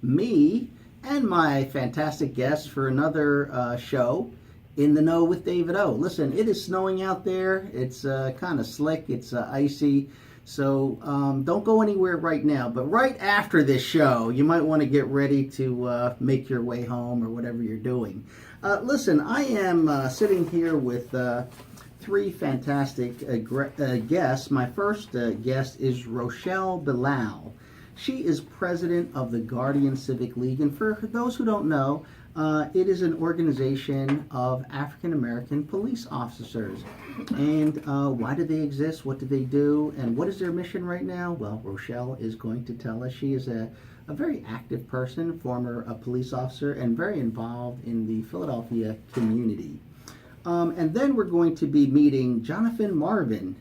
me and my fantastic guest for another show, In the Know with David O. Listen, it is snowing out there. It's kind of slick. It's icy. So don't go anywhere right now. But right after this show, you might want to get ready to make your way home or whatever you're doing. Listen, I am sitting here with three fantastic guests. My first guest is Rochelle Bilal. She is president of the Guardian Civic League, and for those who don't know, it is an organization of African American police officers. And why do they exist? What do they do? And what is their mission right now? Well, Rochelle is going to tell us. She is a very active person, former police officer, and very involved in the Philadelphia community. And then we're going to be meeting Jonifin Marvin.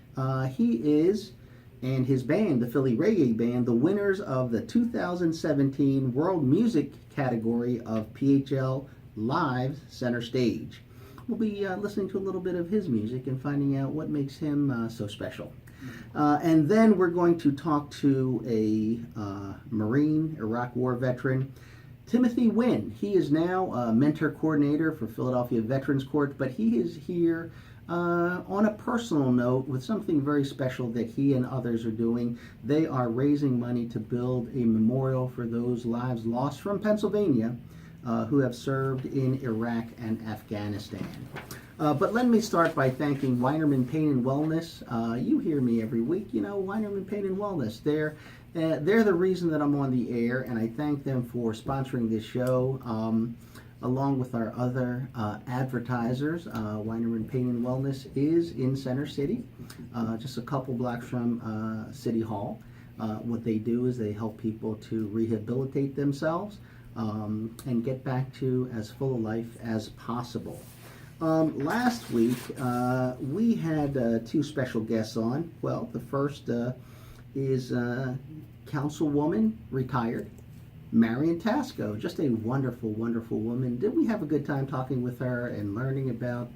He is, and his band, the Philly Raggae Band, the winners of the 2017 World Music category of PHL Live Center Stage. We'll be listening to a little bit of his music and finding out what makes him so special. And then we're going to talk to a Marine, Iraq War veteran, Timothy Wynn. He is now a mentor coordinator for Philadelphia Veterans Court, but he is here on a personal note with something very special that he and others are doing. They are raising money to build a memorial for those lives lost from Pennsylvania who have served in Iraq and Afghanistan. But let me start by thanking Weinerman Pain and Wellness. You hear me every week. You know, Weinerman Pain and Wellness. They're the reason that I'm on the air, and I thank them for sponsoring this show, along with our other advertisers. Weinerman Pain and Wellness is in Center City, just a couple blocks from City Hall. What they do is they help people to rehabilitate themselves and get back to as full a life as possible. Last week, we had two special guests on. Well, the first is Councilwoman, retired, Marion Tasco. Just a wonderful, wonderful woman. Did we have a good time talking with her and learning about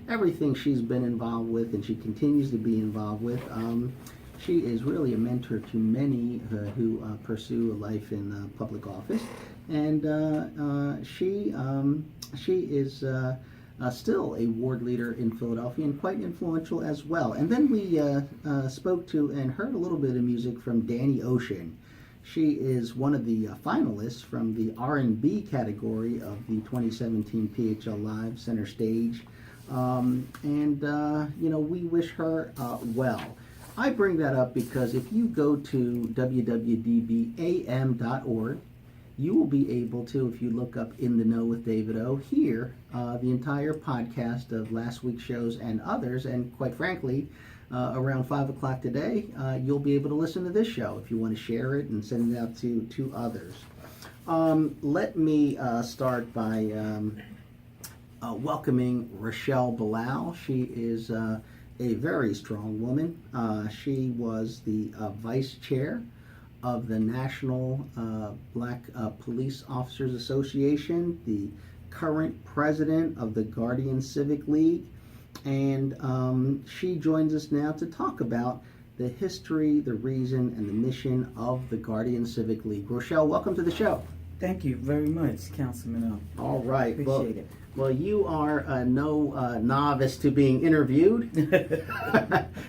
everything she's been involved with and she continues to be involved with. She is really a mentor to many who pursue a life in public office. And she is still a ward leader in Philadelphia and quite influential as well. And then we spoke to and heard a little bit of music from Danny Ocean. She is one of the finalists from the R&B category of the 2017 PHL Live Center Stage. You know, we wish her well. I bring that up because if you go to www.dbam.org, you will be able to, if you look up In the Know with David O, hear the entire podcast of last week's shows and others. And quite frankly, around 5 o'clock today, you'll be able to listen to this show if you want to share it and send it out to others. Let me start by welcoming Rochelle Bilal. She is a very strong woman. She was the vice chair of the National Black Police Officers Association, the current president of the Guardian Civic League, and she joins us now to talk about the history, the reason, and the mission of the Guardian Civic League. Rochelle, welcome to the show. Thank you very much, Councilman O. All right. Appreciate it. Well, you are no novice to being interviewed,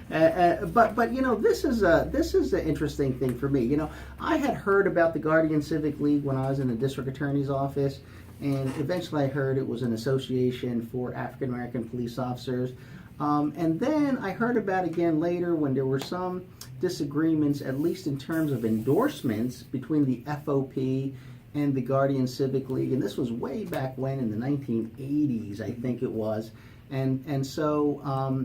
but you know, this is an interesting thing for me. You know, I had heard about the Guardian Civic League when I was in the district attorney's office, and eventually I heard it was an association for African American police officers. And then I heard about it again later when there were some disagreements, at least in terms of endorsements, between the FOP and the Guardian Civic League, and this was way back when in the 1980s, I think it was, and so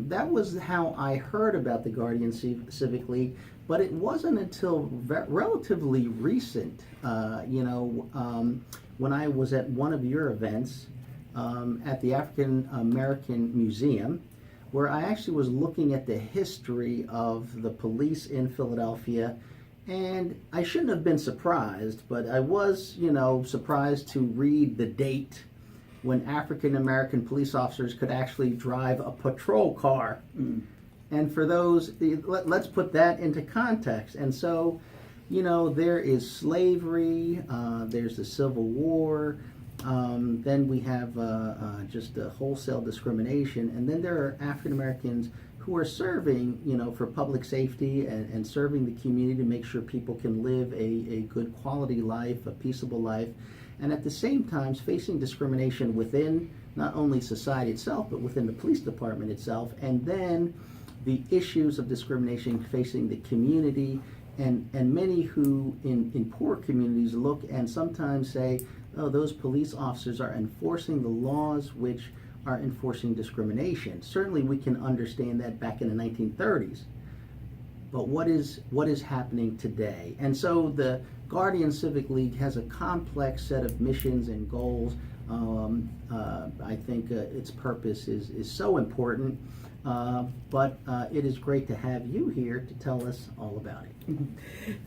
that was how I heard about the Guardian Civic League. But it wasn't until relatively recent, when I was at one of your events at the African American Museum, where I actually was looking at the history of the police in Philadelphia. And I shouldn't have been surprised, but I was, surprised to read the date when African American police officers could actually drive a patrol car. And for those, let's put that into context. And so there is slavery, there's the Civil War, then we have just a wholesale discrimination, and then there are African Americans who are serving, for public safety and serving the community to make sure people can live a good quality life, a peaceable life, and at the same time facing discrimination within not only society itself, but within the police department itself, and then the issues of discrimination facing the community, and many who in poor communities look and sometimes say, oh, those police officers are enforcing the laws which are enforcing discrimination. Certainly we can understand that back in the 1930s. But what is happening today? And so the Guardian Civic League has a complex set of missions and goals. I think its purpose is so important, but it is great to have you here to tell us all about it.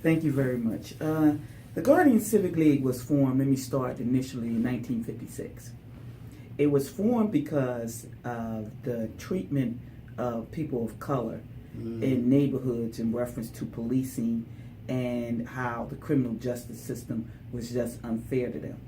Thank you very much. The Guardian Civic League was formed, let me start initially in 1956. It was formed because of the treatment of people of color in neighborhoods in reference to policing and how the criminal justice system was just unfair to them.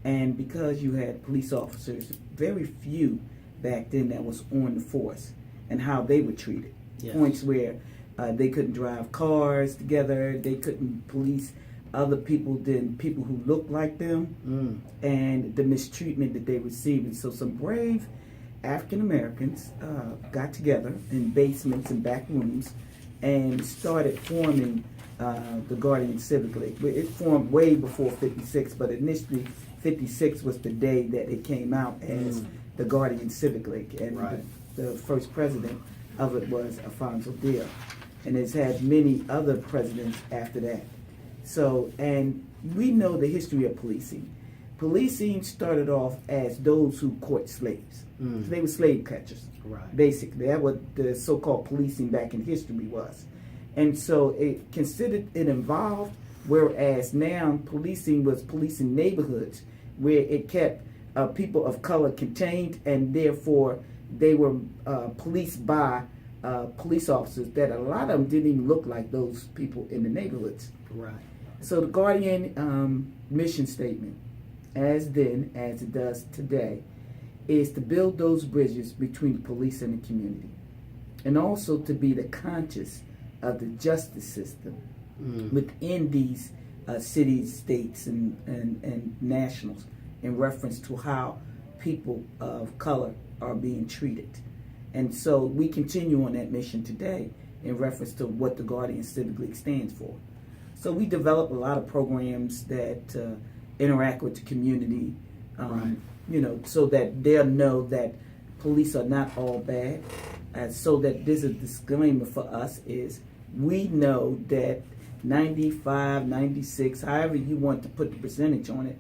And because you had police officers, very few back then that was on the force, and how they were treated. Yes. Points where they couldn't drive cars together, they couldn't police other people than people who looked like them, and the mistreatment that they received. And so some brave African Americans got together in basements and back rooms and started forming the Guardian Civic League. It formed way before 56, but initially 56 was the day that it came out as the Guardian Civic League. And the first president of it was Alfonso Diaz. And it's had many other presidents after that. So, and we know the history of policing. Policing started off as those who caught slaves. So they were slave catchers, basically. That's what the so-called policing back in history was. And so it considered it involved, whereas now policing was policing neighborhoods where it kept people of color contained, and therefore they were policed by police officers that a lot of them didn't even look like those people in the neighborhoods. Right. So the Guardian mission statement, as then as it does today, is to build those bridges between the police and the community, and also to be the conscience of the justice system within these cities, states, and nationals in reference to how people of color are being treated. And so we continue on that mission today in reference to what the Guardian Civic League stands for. So we develop a lot of programs that interact with the community, so that they'll know that police are not all bad. So that this is a disclaimer for us is we know that 95, 96, however you want to put the percentage on it,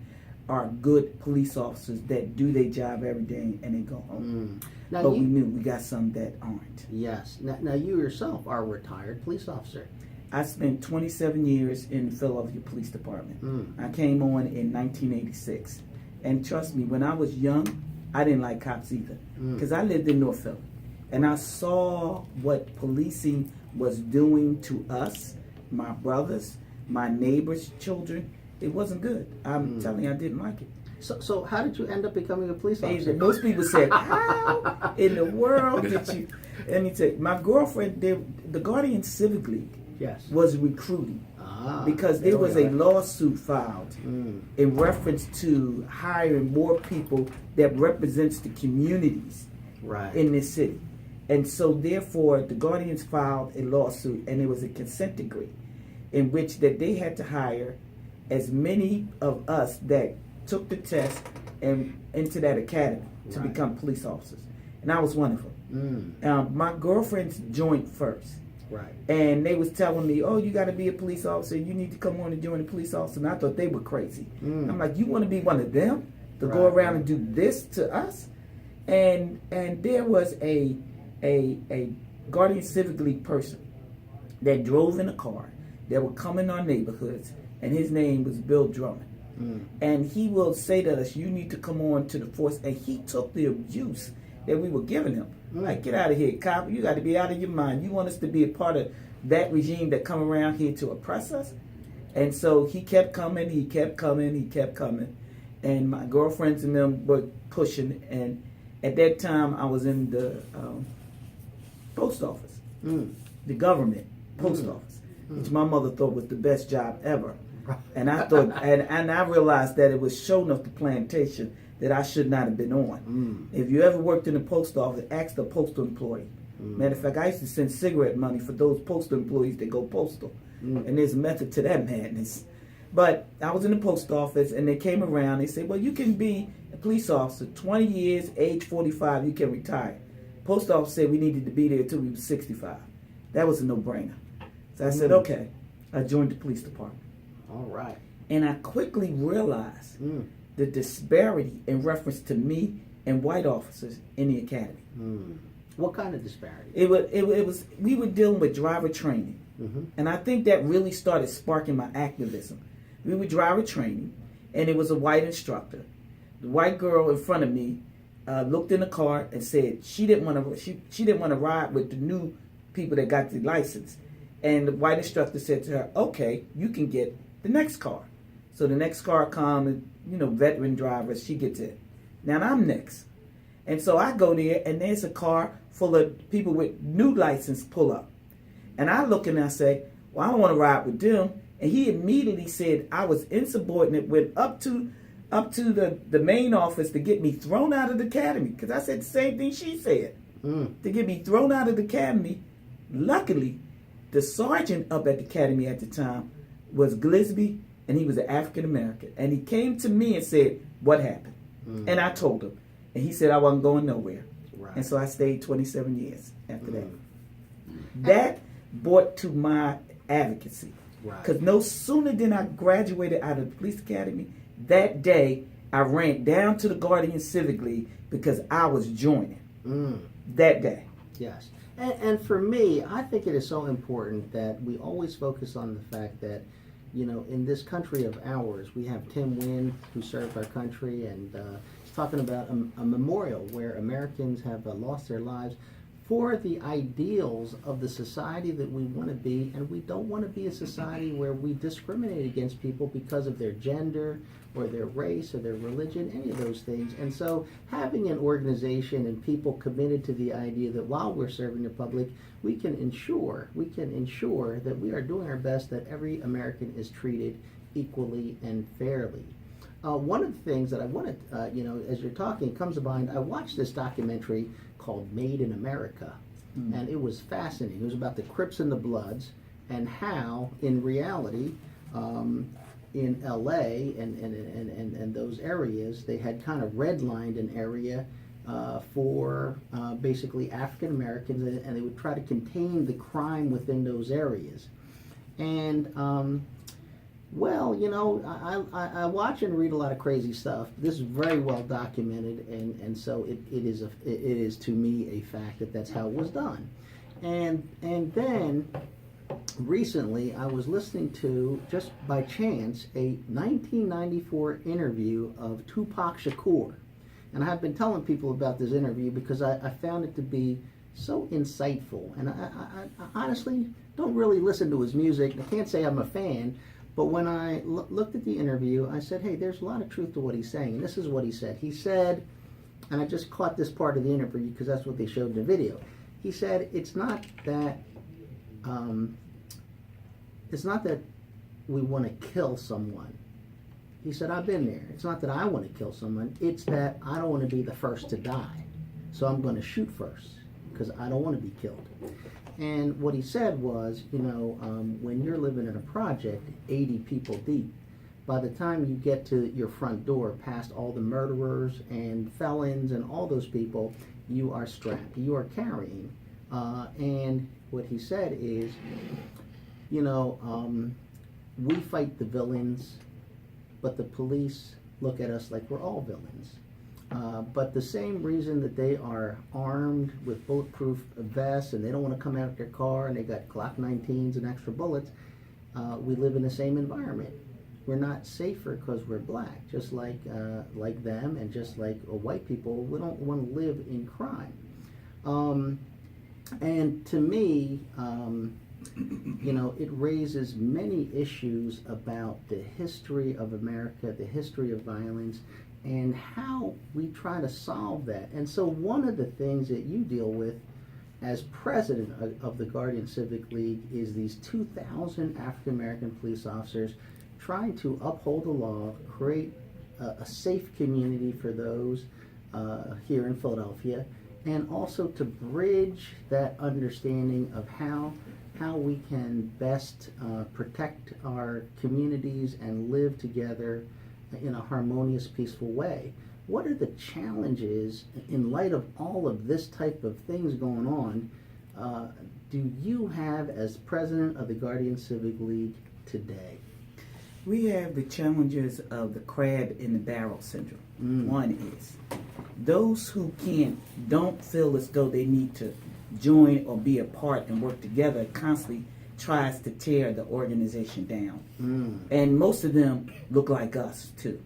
are good police officers that do their job every day and they go home. But we knew we got some that aren't. Yes. Now you yourself are a retired police officer. I spent 27 years in the Philadelphia Police Department. I came on in 1986. And trust me, when I was young, I didn't like cops either. Because I lived in North Philly. And I saw what policing was doing to us, my brothers, my neighbors' children. It wasn't good. I'm telling you, I didn't like it. So how did you end up becoming a police officer? Most people said, how in the world did you? Let me tell you, my girlfriend, the Guardian Civic League was recruiting. Because there was a lawsuit filed in reference to hiring more people that represents the communities in this city. And so therefore the Guardians filed a lawsuit, and it was a consent decree in which that they had to hire as many of us that took the test and into that academy to become police officers. And I was one of them. My girlfriends joined first. Right. And they was telling me, oh, you got to be a police officer. You need to come on and join the police officer. And I thought they were crazy. I'm like, you want to be one of them to go around and do this to us? And there was a Guardian Civic League person that drove in a car that would come in our neighborhoods, and his name was Bill Drummond. And he will say to us, you need to come on to the force. And he took the abuse that we were giving him. Like, get out of here, cop. You got to be out of your mind. You want us to be a part of that regime that come around here to oppress us? And so he kept coming, he kept coming, he kept coming. And my girlfriends and them were pushing. And at that time, I was in the post office, the government post office, which my mother thought was the best job ever. And I thought, and I realized that it was showing up the plantation that I should not have been on. If you ever worked in the post office, ask the postal employee. Matter of fact, I used to send cigarette money for those postal employees that go postal. And there's a method to that madness. But I was in the post office, and they came around. They said, well, you can be a police officer, 20 years, age 45, you can retire. Post office said we needed to be there until we were 65. That was a no-brainer. So I said, okay. I joined the police department. All right. And I quickly realized the disparity in reference to me and white officers in the academy. What kind of disparity? It was we were dealing with driver training. And I think that really started sparking my activism. We were driver training, and it was a white instructor. The white girl in front of me looked in the car and said she didn't want to ride with the new people that got the license. And the white instructor said to her, okay, you can get the next car. So the next car come, and veteran drivers, she gets it. Now I'm next. And so I go there, and there's a car full of people with new license pull up. And I look and I say, well, I don't want to ride with them. And he immediately said I was insubordinate, went up to the main office to get me thrown out of the academy. Because I said the same thing she said. To get me thrown out of the academy. Luckily, the sergeant up at the academy at the time was Glisby, and he was an African American. And he came to me and said, what happened? And I told him. And he said I wasn't going nowhere. Right. And so I stayed 27 years after that. That brought to my advocacy. Because no sooner than I graduated out of the police academy, that day I ran down to the Guardian Civic League because I was joining that day. Yes. And for me, I think it is so important that we always focus on the fact that, in this country of ours, we have Tim Wynn, who served our country, and he's talking about a memorial where Americans have lost their lives for the ideals of the society that we want to be. And we don't want to be a society where we discriminate against people because of their gender or their race or their religion, any of those things. And so having an organization and people committed to the idea that while we're serving the public, we can ensure that we are doing our best that every American is treated equally and fairly. One of the things that I wanted, as you're talking, comes to mind, I watched this documentary called Made in America, and it was fascinating. It was about the Crips and the Bloods and how, in reality, in LA and those areas, they had kind of redlined an area for basically African Americans, and they would try to contain the crime within those areas. And I watch and read a lot of crazy stuff. This is very well documented, and so it is to me a fact that that's how it was done. And then recently I was listening to, just by chance, a 1994 interview of Tupac Shakur. And I've been telling people about this interview because I found it to be so insightful. And I honestly don't really listen to his music. I can't say I'm a fan, but when I looked at the interview, I said, hey, there's a lot of truth to what he's saying. And this is what he said. He said, and I just caught this part of the interview because that's what they showed in the video. He said, it's not that we want to kill someone. He said, I've been there. It's not that I want to kill someone. It's that I don't want to be the first to die. So I'm going to shoot first because I don't want to be killed. And what he said was, when you're living in a project, 80 people deep, by the time you get to your front door, past all the murderers and felons and all those people, you are strapped. You are carrying. And what he said is, we fight the villains, but the police look at us like we're all villains. But the same reason that they are armed with bulletproof vests and they don't want to come out of their car and they got Glock 19s and extra bullets, we live in the same environment. We're not safer because we're black, just like them, and just like white people. We don't want to live in crime. And to me, it raises many issues about the history of America, the history of violence, and how we try to solve that. And so one of the things that you deal with as president of the Guardian Civic League is these 2,000 African American police officers trying to uphold the law, create a safe community for those here in Philadelphia, and also to bridge that understanding of how we can best protect our communities and live together in a harmonious, peaceful way. What are the challenges in light of all of this type of things going on do you have as president of the Guardian Civic League today? We have the challenges of the crab in the barrel syndrome. One is those who don't feel as though they need to join or be a part and work together constantly tries to tear the organization down. And most of them look like us too.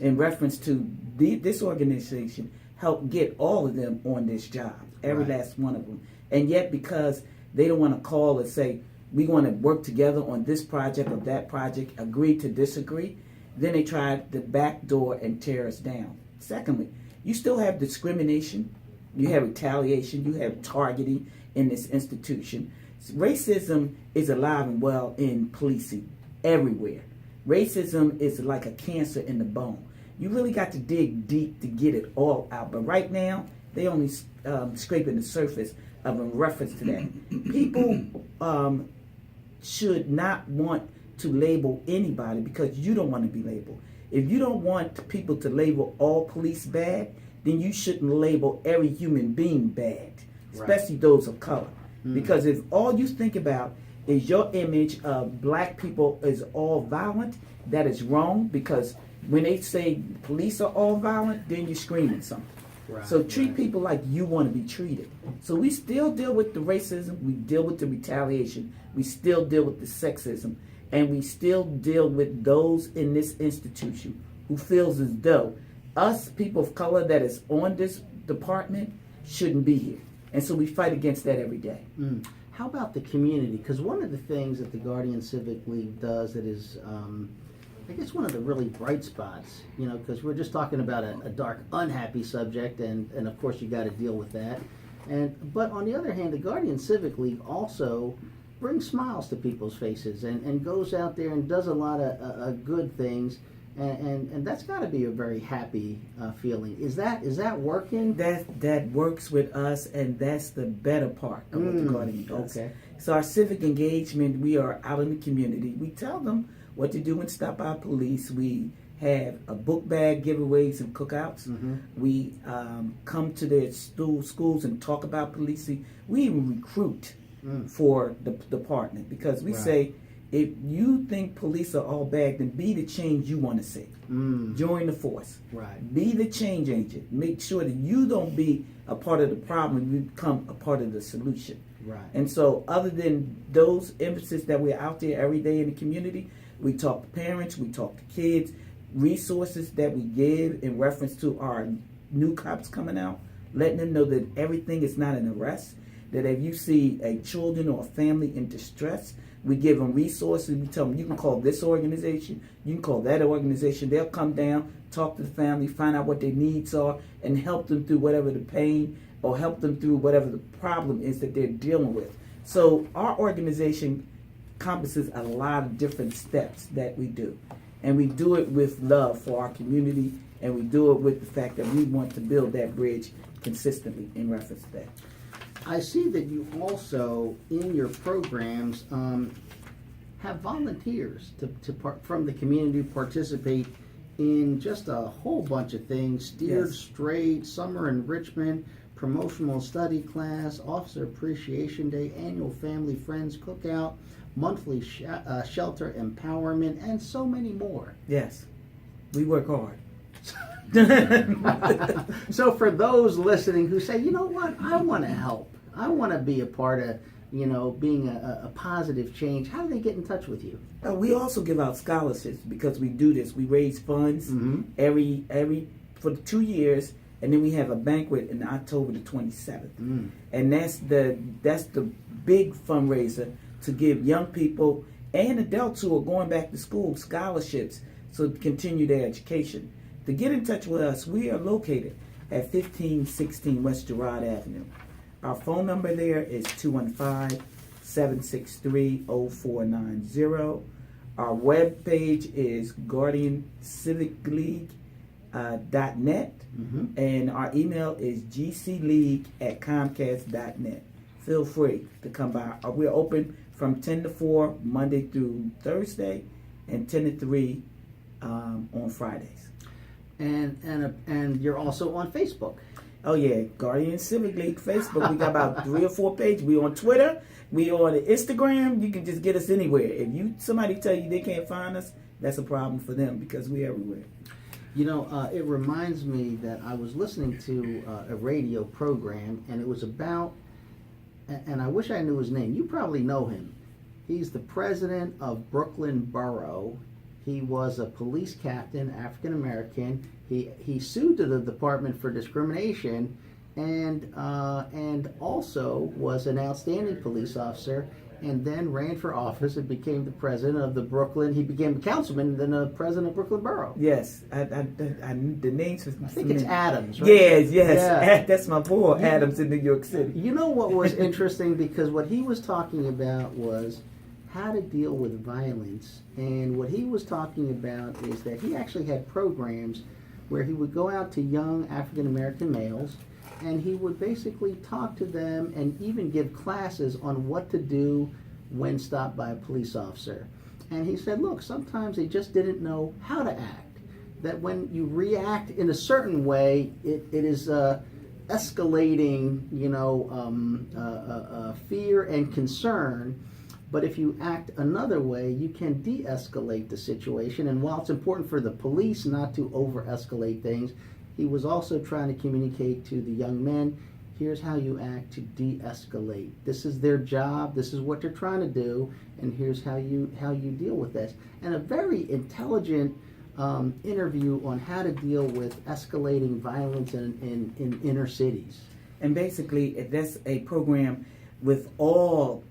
In reference to this organization helped get all of them on this job, every last one of them. And yet because they don't want to call and say, we want to work together on this project or that project, agree to disagree, then they try the back door and tear us down. Secondly, you still have discrimination, you have retaliation, you have targeting in this institution. Racism is alive and well in policing everywhere. Racism is like a cancer in the bone. You really got to dig deep to get it all out. But right now, they only scraping the surface of in reference to that. People should not want to label anybody because you don't want to be labeled. If you don't want people to label all police bad, then you shouldn't label every human being bad, especially those of color. Because if all you think about is your image of black people is all violent, that is wrong, because when they say police are all violent, then you're screaming something. So treat people like you want to be treated. So we still deal with the racism, we deal with the retaliation, we still deal with the sexism, and we still deal with those in this institution who feels as though us people of color that is on this department shouldn't be here. And so we fight against that every day. How about the community? Because one of the things that the Guardian Civic League does that is, I guess, one of the really bright spots, because we're just talking about a dark, unhappy subject, and of course you got to deal with that. But on the other hand, the Guardian Civic League also brings smiles to people's faces and goes out there and does a lot of good things. And that's got to be a very happy feeling. Is that working? That works with us, and that's the better part of what the Guardian does. Okay. So our civic engagement, we are out in the community. We tell them what to do and stop our police. We have a book bag giveaways and cookouts. We come to their schools and talk about policing. We even recruit for the department because we say, if you think police are all bad, then be the change you want to see. Join the force. Be the change agent. Make sure that you don't be a part of the problem, you become a part of the solution. And so other than those emphasis that we're out there every day in the community, we talk to parents, we talk to kids, resources that we give in reference to our new cops coming out, letting them know that everything is not an arrest, that if you see a children or a family in distress, we give them resources. We tell them, you can call this organization, you can call that organization. They'll come down, talk to the family, find out what their needs are, and help them through whatever the pain or help them through whatever the problem is that they're dealing with. So our organization encompasses a lot of different steps that we do. And we do it with love for our community, and we do it with the fact that we want to build that bridge consistently in reference to that. I see that you also, in your programs, have volunteers from the community participate in just a whole bunch of things: steered straight, summer enrichment, promotional study class, officer appreciation day, annual family friends cookout, monthly shelter empowerment, and so many more. Yes, we work hard. So for those listening who say, you know what, I want to help, I want to be a part of, being a positive change, how do they get in touch with you? We also give out scholarships because we do this. We raise funds every for 2 years, and then we have a banquet in October the 27th, and that's the big fundraiser to give young people and adults who are going back to school scholarships so to continue their education. To get in touch with us, we are located at 1516 West Girard Avenue. Our phone number there is 215-763-0490. Our web page is guardiancivicleague.net, and our email is gcleague@comcast.net. Feel free to come by. We're open from 10 to 4 Monday through Thursday, and 10 to 3 on Fridays. And you're also on Facebook. Oh yeah, Guardian Civic League Facebook. We got about 3 or 4 pages. We on Twitter. We on Instagram. You can just get us anywhere. If somebody tell you they can't find us, that's a problem for them because we're everywhere. You know, it reminds me that I was listening to a radio program, and it was about, and I wish I knew his name. You probably know him. He's the president of Brooklyn Borough. He was a police captain, African American. He sued to the Department for Discrimination, and also was an outstanding police officer, and then ran for office and became the president of the Brooklyn. He became a councilman, and then the president of Brooklyn Borough. Yes, the names. I think it's Adams, right? Yes. Yeah. That's my boy, Adams in New York City. You know what was interesting, because what he was talking about was how to deal with violence, and what he was talking about is that he actually had programs where he would go out to young African American males, and he would basically talk to them and even give classes on what to do when stopped by a police officer. And he said, look, sometimes they just didn't know how to act. That when you react in a certain way, it is escalating, fear and concern. But if you act another way, you can de-escalate the situation. And while it's important for the police not to over-escalate things, he was also trying to communicate to the young men, here's how you act to de-escalate. This is their job, this is what they're trying to do, and here's how you deal with this. And a very intelligent interview on how to deal with escalating violence in inner cities. And basically, that's a program with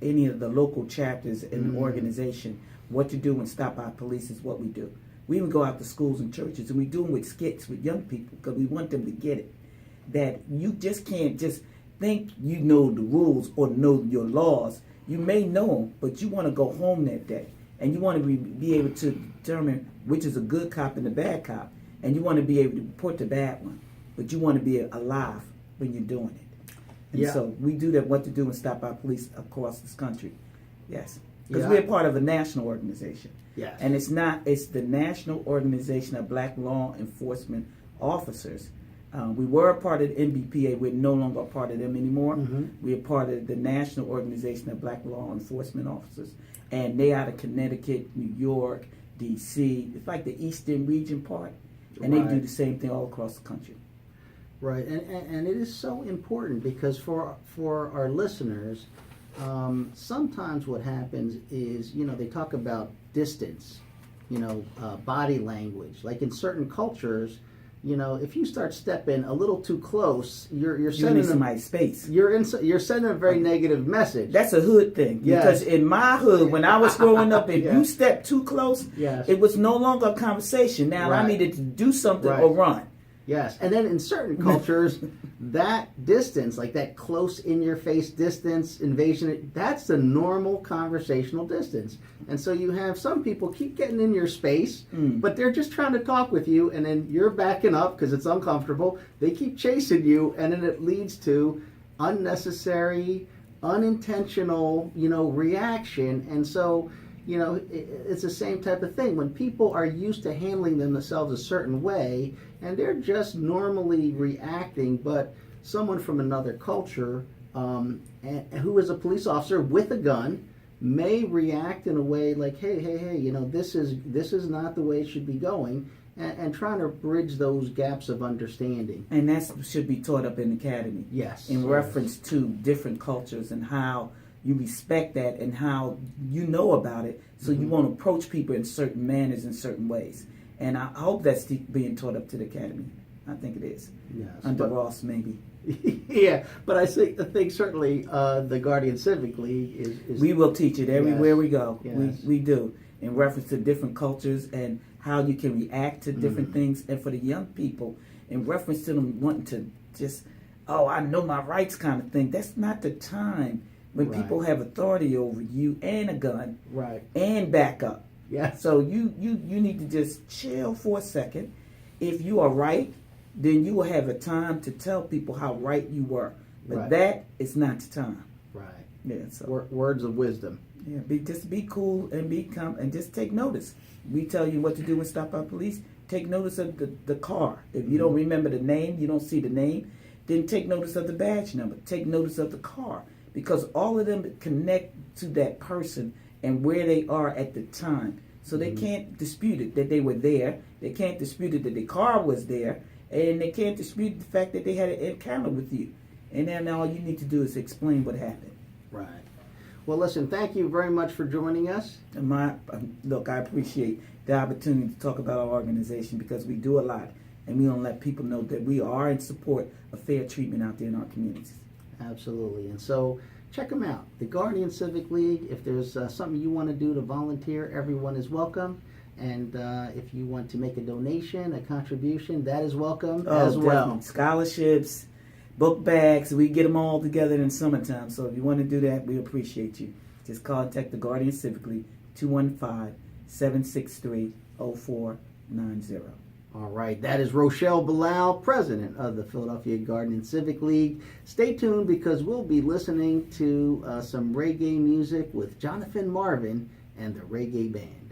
any of the local chapters in the organization. What to do when stopped by police is what we do. We even go out to schools and churches, and we do them with skits with young people because we want them to get it. That you just can't just think you know the rules or know your laws. You may know them, but you want to go home that day, and you want to be able to determine which is a good cop and a bad cop, and you want to be able to report the bad one, but you want to be alive when you're doing it. And so we do that, what to do when stopped by police across this country. Yes. Because we're part of a national organization. Yes. And it's the National Organization of Black Law Enforcement Officers. We were a part of the NBPA. We're no longer a part of them anymore. We're part of the National Organization of Black Law Enforcement Officers. And they out of Connecticut, New York, D.C. It's like the Eastern region part. And they do the same thing all across the country. Right, and it is so important because for our listeners, sometimes what happens is, they talk about distance, body language. Like in certain cultures, if you start stepping a little too close, you're sending somebody's space. You're sending a very negative message. That's a hood thing. Yes. Because in my hood, when I was growing up, if you stepped too close, yes, it was no longer a conversation. Now I needed to do something or run. Yes, and then in certain cultures, that distance, like that close in-your-face distance, invasion, that's the normal conversational distance. And so you have some people keep getting in your space, but they're just trying to talk with you, and then you're backing up because it's uncomfortable. They keep chasing you, and then it leads to unnecessary, unintentional, reaction. And so, it's the same type of thing. When people are used to handling themselves a certain way, and they're just normally reacting, but someone from another culture who is a police officer with a gun may react in a way like, hey, this is not the way it should be going, and trying to bridge those gaps of understanding. And that should be taught up in the academy. Yes. In reference to different cultures and how you respect that and how you know about it, so you won't approach people in certain manners in certain ways. And I hope that's being taught up to the academy. I think it is. Yes. Under Ross, maybe. Yeah, but I think certainly the Guardian Civic League is We will teach it everywhere Yes. we go. Yes. We do, in reference to different cultures and how you can react to different things. And for the young people, in reference to them wanting to just, oh, I know my rights kind of thing. That's not the time when Right. people have authority over you and a gun right. and backup. Yes. So you need to just chill for a second. If you are right, then you will have a time to tell people how right you were. But Right. that is not the time. Right. Yeah. So Words of wisdom. yeah, just be cool and be calm and just take notice. We tell you what to do when stopped by police. Take notice of the car. If you don't remember the name, you don't see the name, then take notice of the badge number. Take notice of the car, because all of them connect to that person and where they are at the time. So they can't dispute it that they were there. They can't dispute it that the car was there, and they can't dispute the fact that they had an encounter with you. And then all you need to do is explain what happened. Right. Well, listen, thank you very much for joining us. And look, I appreciate the opportunity to talk about our organization, because we do a lot, and we don't let people know that we are in support of fair treatment out there in our communities. Absolutely. And so check them out. The Guardian Civic League. If there's something you want to do to volunteer, everyone is welcome. And if you want to make a donation, a contribution, that is welcome as well. Definitely. Scholarships, book bags, we get them all together in summertime. So if you want to do that, we appreciate you. Just contact the Guardian Civic League, 215-763-0490. All right, that is Rochelle Bilal, president of the Philadelphia Guardian Civic League. Stay tuned, because we'll be listening to some reggae music with Jonifin Marvin and the Raggae Band.